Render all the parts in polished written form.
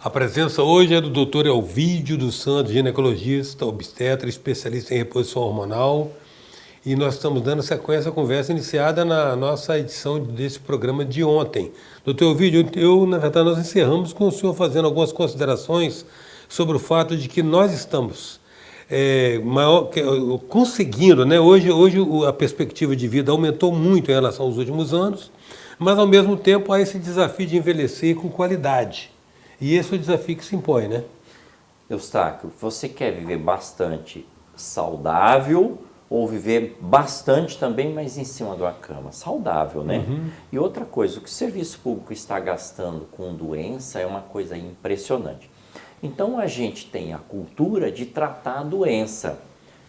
A presença hoje é do Dr. Elvídio dos Santos, ginecologista, obstetra, especialista em reposição hormonal. E nós estamos dando sequência à conversa iniciada na nossa edição desse programa de ontem. Dr. Elvídio, na verdade, nós encerramos com o senhor fazendo algumas considerações sobre o fato de que nós estamos conseguindo, né? Hoje a perspectiva de vida aumentou muito em relação aos últimos anos, mas ao mesmo tempo há esse desafio de envelhecer com qualidade. E esse é o desafio que se impõe, né? Eustáquio, você quer viver bastante saudável ou viver bastante também, mas em cima de uma cama? Saudável, né? E outra coisa, o que o serviço público está gastando com doença é uma coisa impressionante. Então a gente tem a cultura de tratar a doença.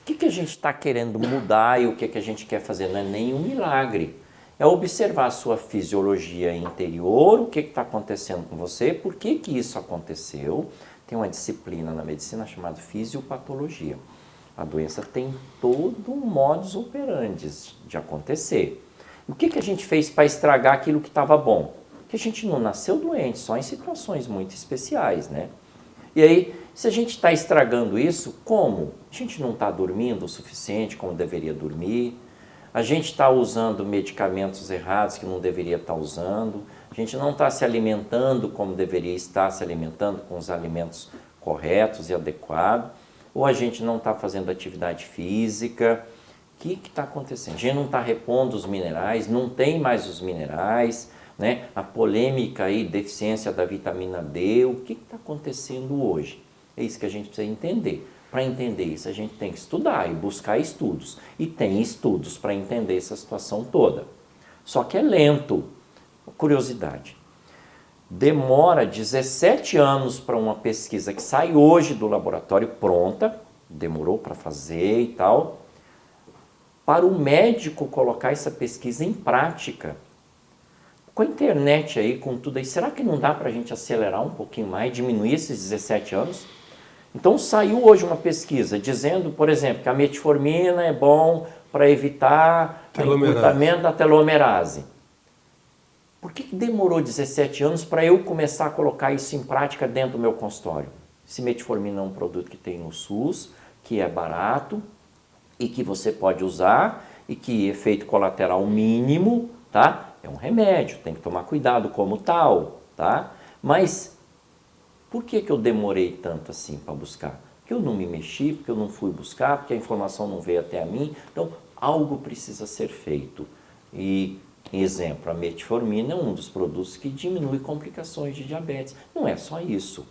O que a gente está querendo mudar e o que a gente quer fazer? Não é nenhum milagre. É observar a sua fisiologia interior, o que está acontecendo com você, por que isso aconteceu. Tem uma disciplina na medicina chamada fisiopatologia. A doença tem todo um modus operandi de acontecer. O que a gente fez para estragar aquilo que estava bom? Que a gente não nasceu doente, só em situações muito especiais, né? E aí, se a gente está estragando isso, como? A gente não está dormindo o suficiente como deveria dormir. A gente está usando medicamentos errados que não deveria estar usando, a gente não está se alimentando como deveria estar se alimentando com os alimentos corretos e adequados, ou a gente não está fazendo atividade física. O que está acontecendo? A gente não está repondo os minerais, não tem mais os minerais, né? A polêmica aí, deficiência da vitamina D, o que está acontecendo hoje? É isso que a gente precisa entender. Para entender isso, a gente tem que estudar e buscar estudos. E tem estudos para entender essa situação toda. Só que é lento. Curiosidade. Demora 17 anos para uma pesquisa que sai hoje do laboratório pronta, demorou para fazer e tal, para o médico colocar essa pesquisa em prática. Com a internet aí, com tudo aí, será que não dá para a gente acelerar um pouquinho mais, diminuir esses 17 anos? Então saiu hoje uma pesquisa dizendo, por exemplo, que a metformina é bom para evitar o encurtamento da telomerase. Por que demorou 17 anos para eu começar a colocar isso em prática dentro do meu consultório? Esse metformina é um produto que tem no SUS, que é barato e que você pode usar e que efeito colateral mínimo, tá? É um remédio, tem que tomar cuidado como tal, tá? Mas por que eu demorei tanto assim para buscar? Porque eu não me mexi, porque eu não fui buscar, porque a informação não veio até a mim. Então, algo precisa ser feito. E, exemplo, a metformina é um dos produtos que diminui complicações de diabetes. Não é só isso.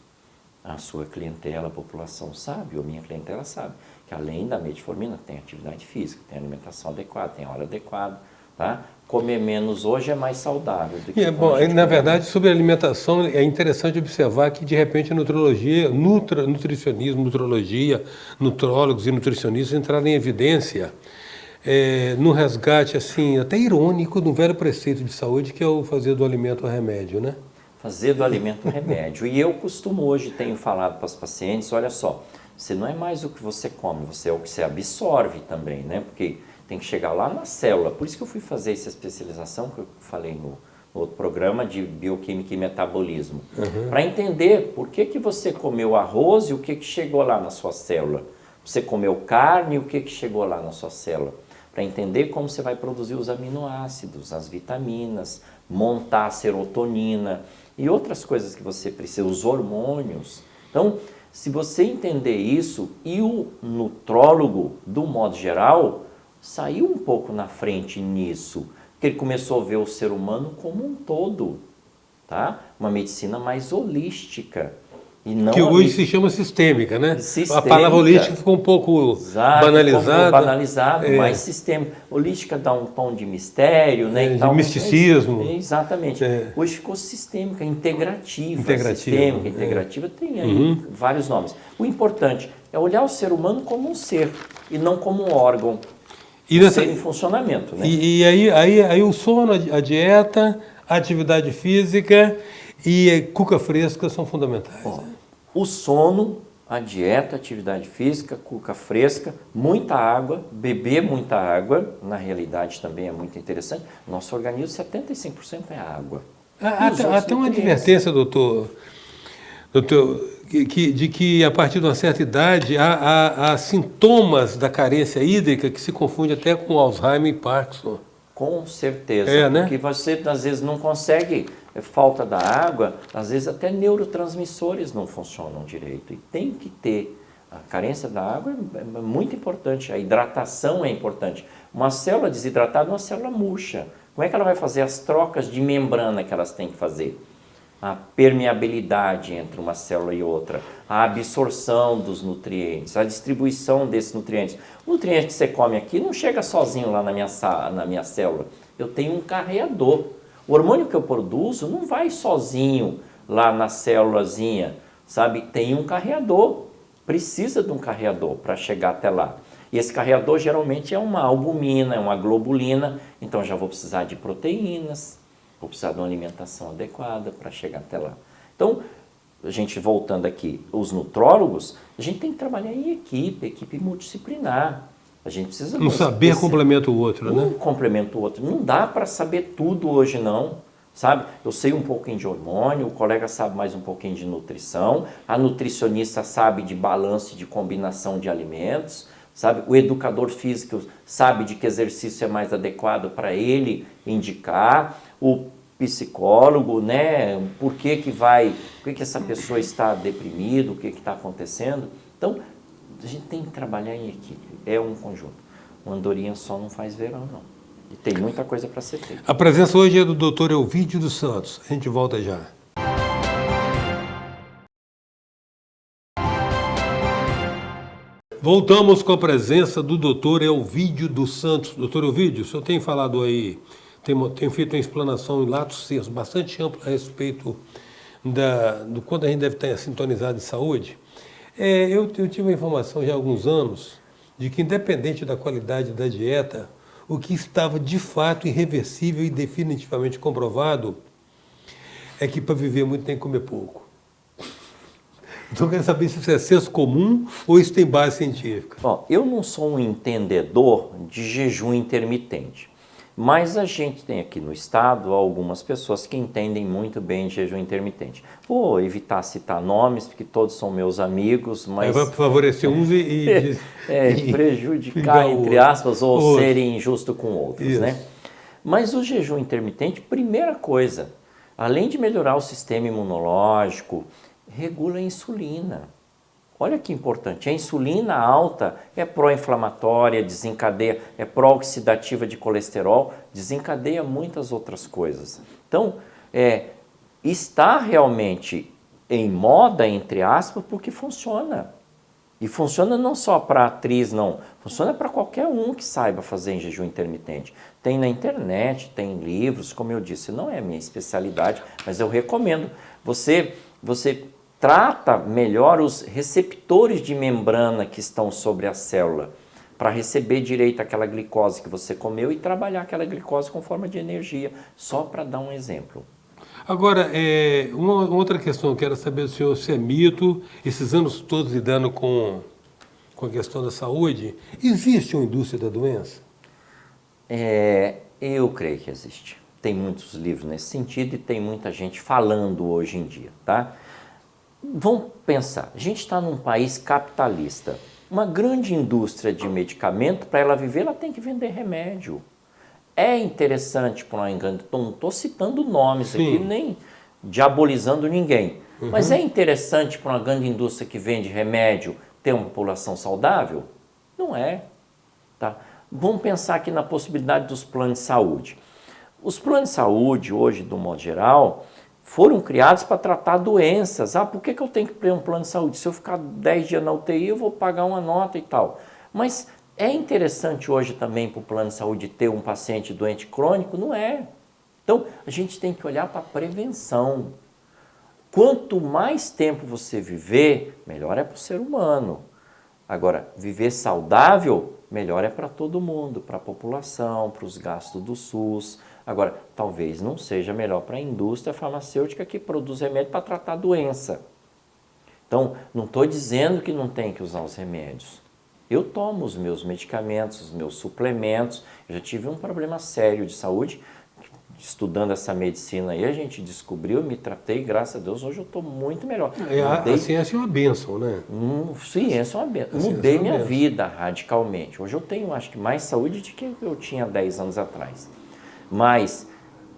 A sua clientela, a população sabe, ou a minha clientela sabe, que além da metformina tem atividade física, tem alimentação adequada, tem hora adequada, tá? Comer menos hoje é mais saudável do que na verdade, sobre a alimentação, é interessante observar que, de repente, a nutrologia, nutricionismo, nutrologia, nutrólogos e nutricionistas entraram em evidência num resgate, assim, até irônico, de um velho preceito de saúde, que é o fazer do alimento o remédio, né? Fazer do alimento o remédio. E eu costumo hoje, tenho falado para os pacientes, olha só, você não é mais o que você come, você é o que você absorve também, né? Porque tem que chegar lá na célula. Por isso que eu fui fazer essa especialização que eu falei no outro programa de bioquímica e metabolismo. Para entender por que você comeu arroz e o que chegou lá na sua célula. Você comeu carne e o que chegou lá na sua célula. Para entender como você vai produzir os aminoácidos, as vitaminas, montar a serotonina e outras coisas que você precisa, os hormônios. Então, se você entender isso, e o nutrólogo, do modo geral, saiu um pouco na frente nisso, porque ele começou a ver o ser humano como um todo, tá? Uma medicina mais holística. E não que hoje se chama sistêmica, né? Sistêmica. A palavra holística ficou um pouco banalizada. Banalizado, mais sistêmico. Holística dá um tom de mistério, né? De misticismo. Exatamente. Hoje ficou sistêmica, integrativa. Sistêmica, integrativa, tem aí vários nomes. O importante é olhar o ser humano como um ser e não como um órgão. Ser em funcionamento, né? E aí o sono, a dieta, a atividade física e cuca fresca são fundamentais. O sono, a dieta, a atividade física, cuca fresca, muita água, beber muita água, na realidade também é muito interessante. Nosso organismo, 75% é água. Até uma advertência, doutor. Doutor, de que a partir de uma certa idade há sintomas da carência hídrica que se confunde até com Alzheimer e Parkinson. Com certeza, né? porque você às vezes não consegue, falta da água, às vezes até neurotransmissores não funcionam direito e tem que ter. A carência da água é muito importante, a hidratação é importante. Uma célula desidratada é uma célula murcha. Como é que ela vai fazer as trocas de membrana que elas têm que fazer? A permeabilidade entre uma célula e outra, a absorção dos nutrientes, a distribuição desses nutrientes. O nutriente que você come aqui não chega sozinho lá na minha célula. Eu tenho um carreador. O hormônio que eu produzo não vai sozinho lá na célulazinha, sabe? Tem um carreador. Precisa de um carreador para chegar até lá. E esse carreador geralmente é uma albumina, é uma globulina, então já vou precisar de proteínas, vou precisar de uma alimentação adequada para chegar até lá. Então, a gente voltando aqui, os nutrólogos, a gente tem que trabalhar em equipe multidisciplinar. A gente precisa... Um saber complementa o outro, né? Um complementa o outro. Não dá para saber tudo hoje, não. Sabe? Eu sei um pouquinho de hormônio, o colega sabe mais um pouquinho de nutrição, a nutricionista sabe de balanço e de combinação de alimentos, sabe? O educador físico sabe de que exercício é mais adequado para ele indicar, o psicólogo, né? Por que essa pessoa está deprimida, o que está acontecendo. Então, a gente tem que trabalhar em equipe, é um conjunto. Uma andorinha só não faz verão, não. E tem muita coisa para ser feita. A presença hoje é do Dr. Elvídio dos Santos. A gente volta já. Voltamos com a presença do Dr. Elvídio dos Santos. Dr. Elvídio, o senhor tem falado aí, tem feito uma explanação em lato sensu bastante ampla a respeito do quanto a gente deve estar sintonizado em saúde. Eu tive uma informação já há alguns anos de que, independente da qualidade da dieta, o que estava de fato irreversível e definitivamente comprovado é que para viver muito tem que comer pouco. Então eu quero saber se isso é senso comum ou isso tem base científica. Bom, eu não sou um entendedor de jejum intermitente, mas a gente tem aqui no estado algumas pessoas que entendem muito bem de jejum intermitente. Vou evitar citar nomes, porque todos são meus amigos, mas... Vai favorecer uns e prejudicar, entre aspas, ou serem injusto com outros, né? Mas o jejum intermitente, primeira coisa, além de melhorar o sistema imunológico, regula a insulina. Olha que importante, a insulina alta é pró-inflamatória, desencadeia, é pró-oxidativa de colesterol, desencadeia muitas outras coisas. Então, está realmente em moda, entre aspas, porque funciona. E funciona não só para atriz, não. Funciona para qualquer um que saiba fazer em jejum intermitente. Tem na internet, tem livros, como eu disse, não é a minha especialidade, mas eu recomendo. Você trata melhor os receptores de membrana que estão sobre a célula, para receber direito aquela glicose que você comeu e trabalhar aquela glicose com forma de energia, só para dar um exemplo. Agora, uma outra questão, eu quero saber do senhor se é mito, esses anos todos lidando com a questão da saúde, existe uma indústria da doença? Eu creio que existe. Tem muitos livros nesse sentido e tem muita gente falando hoje em dia, tá? Vamos pensar, a gente está num país capitalista. Uma grande indústria de medicamento, para ela viver, ela tem que vender remédio. É interessante, por engano, não estou citando nomes aqui, nem diabolizando ninguém, mas é interessante para uma grande indústria que vende remédio ter uma população saudável? Não é. Tá? Vamos pensar aqui na possibilidade dos planos de saúde. Os planos de saúde, hoje, do modo geral, foram criados para tratar doenças. Por que eu tenho que ter um plano de saúde? Se eu ficar 10 dias na UTI, eu vou pagar uma nota e tal. Mas é interessante hoje também para o plano de saúde ter um paciente doente crônico? Não é. Então, a gente tem que olhar para a prevenção. Quanto mais tempo você viver, melhor é para o ser humano. Agora, viver saudável, melhor é para todo mundo, para a população, para os gastos do SUS. Agora, talvez não seja melhor para a indústria farmacêutica que produz remédio para tratar doença. Então, não estou dizendo que não tem que usar os remédios. Eu tomo os meus medicamentos, os meus suplementos. Eu já tive um problema sério de saúde, estudando essa medicina aí, a gente descobriu, me tratei, graças a Deus, hoje eu estou muito melhor. A ciência é uma bênção, né? Ciência é uma bênção. Mudei minha vida radicalmente. Hoje eu tenho, acho que, mais saúde do que eu tinha 10 anos atrás. Mas,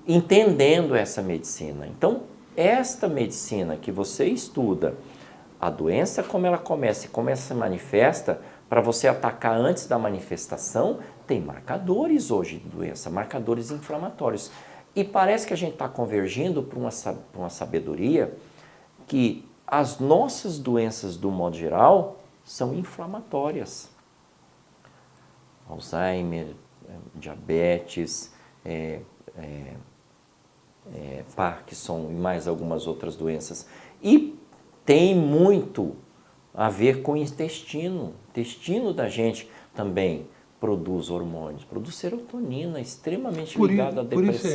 entendendo essa medicina. Então, esta medicina que você estuda, a doença como ela começa e como ela se manifesta, para você atacar antes da manifestação, tem marcadores hoje de doença, marcadores inflamatórios. E parece que a gente está convergindo para uma sabedoria que as nossas doenças, do modo geral, são inflamatórias. Alzheimer, diabetes, Parkinson e mais algumas outras doenças. E tem muito a ver com o intestino. O intestino da gente também produz hormônios, produz serotonina, extremamente ligada à depressão.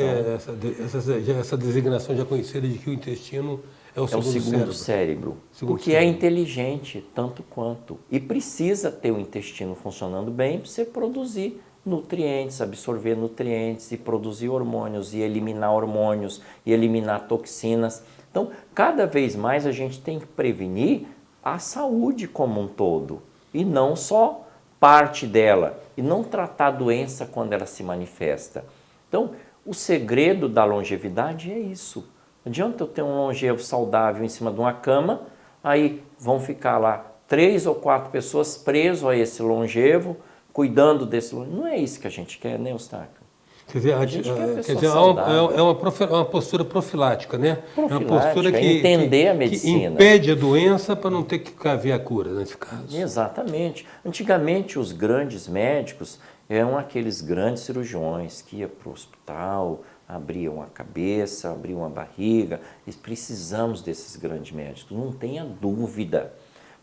Por isso essa designação já conhecida de que o intestino é o segundo cérebro. Porque é inteligente tanto quanto. E precisa ter o intestino funcionando bem para você produzir nutrientes, absorver nutrientes e produzir hormônios e eliminar toxinas. Então, cada vez mais a gente tem que prevenir a saúde como um todo e não só parte dela e não tratar a doença quando ela se manifesta. Então, o segredo da longevidade é isso. Não adianta eu ter um longevo saudável em cima de uma cama, aí vão ficar lá 3 ou 4 pessoas presos a esse longevo, cuidando desse longevo. Não é isso que a gente quer, né, Eustáquio? Quer dizer, é uma postura profilática, né? Profilática, é uma postura que entender a medicina. Que impede a doença para não ter que haver a cura, nesse caso. Exatamente. Antigamente, os grandes médicos eram aqueles grandes cirurgiões que iam para o hospital, abriam a cabeça, abriam a barriga. E precisamos desses grandes médicos, não tenha dúvida.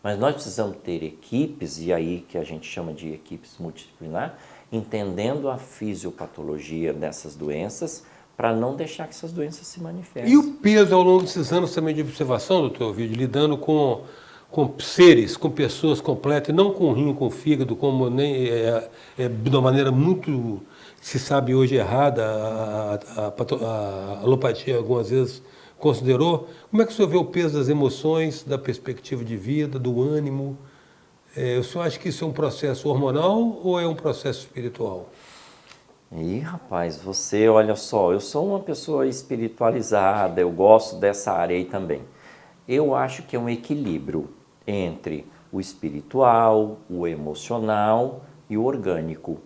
Mas nós precisamos ter equipes, e aí que a gente chama de equipes multidisciplinar, entendendo a fisiopatologia dessas doenças, para não deixar que essas doenças se manifestem. E o peso ao longo desses anos também de observação, doutor Ovidio, lidando com seres, com pessoas completas, e não com rim, com fígado, como nem de uma maneira muito, se sabe hoje, errada, a alopatia algumas vezes considerou. Como é que o senhor vê o peso das emoções, da perspectiva de vida, do ânimo? O senhor acha que isso é um processo hormonal ou é um processo espiritual? Ih, rapaz, você, olha só, eu sou uma pessoa espiritualizada, eu gosto dessa área aí também. Eu acho que é um equilíbrio entre o espiritual, o emocional e o orgânico.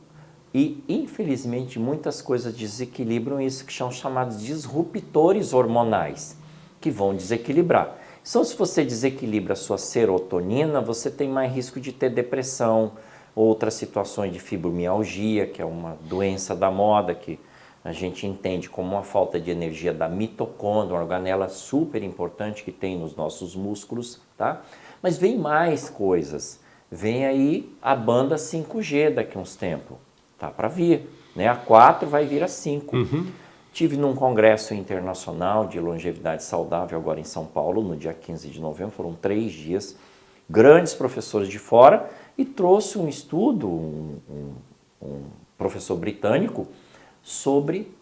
E, infelizmente, muitas coisas desequilibram isso, que são chamados disruptores hormonais, que vão desequilibrar. Então, se você desequilibra a sua serotonina, você tem mais risco de ter depressão, outras situações de fibromialgia, que é uma doença da moda, que a gente entende como uma falta de energia da mitocôndria, uma organela super importante que tem nos nossos músculos, tá? Mas vem mais coisas. Vem aí a banda 5G daqui a uns tempos. Tá para vir, né? A 4 vai vir a 5. Tive num congresso internacional de longevidade saudável agora em São Paulo, no dia 15 de novembro, foram 3 dias, grandes professores de fora, e trouxe um estudo, um professor britânico, sobre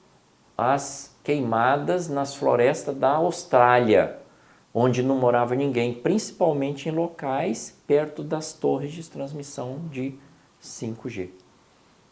as queimadas nas florestas da Austrália, onde não morava ninguém, principalmente em locais perto das torres de transmissão de 5G.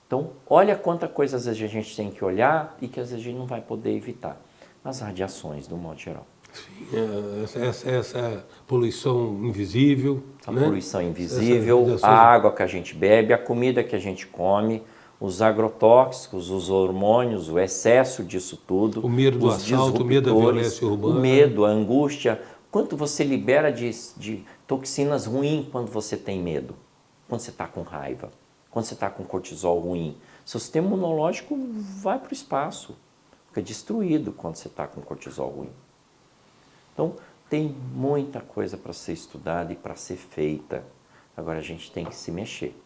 Então, olha quanta coisa às vezes a gente tem que olhar e que às vezes a gente não vai poder evitar. As radiações, do modo geral. Sim, essa poluição invisível. A poluição invisível, a água que a gente bebe, a comida que a gente come, os agrotóxicos, os hormônios, o excesso disso tudo. O medo do assalto, o medo da violência urbana. O medo, a angústia. Quanto você libera de toxinas ruins quando você tem medo? Quando você está com raiva? Quando você está com cortisol ruim? Seu sistema imunológico vai para o espaço. Fica destruído quando você está com cortisol ruim. Então, tem muita coisa para ser estudada e para ser feita. Agora, a gente tem que se mexer.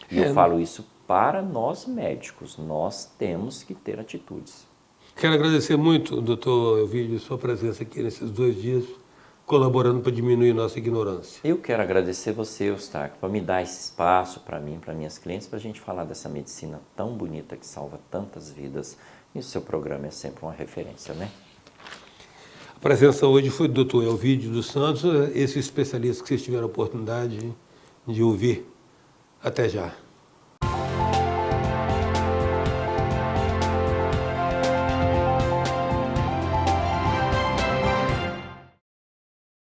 E eu falo isso para nós médicos. Nós temos que ter atitudes. Quero agradecer muito, doutor Ovidio, sua presença aqui nesses 2 dias. colaborando para diminuir nossa ignorância. Eu quero agradecer você, Eustáquio, por me dar esse espaço para mim, para minhas clientes, para a gente falar dessa medicina tão bonita que salva tantas vidas. E o seu programa é sempre uma referência, né? A presença hoje foi do Dr. Elvídio dos Santos, esse especialista que vocês tiveram a oportunidade de ouvir. Até já.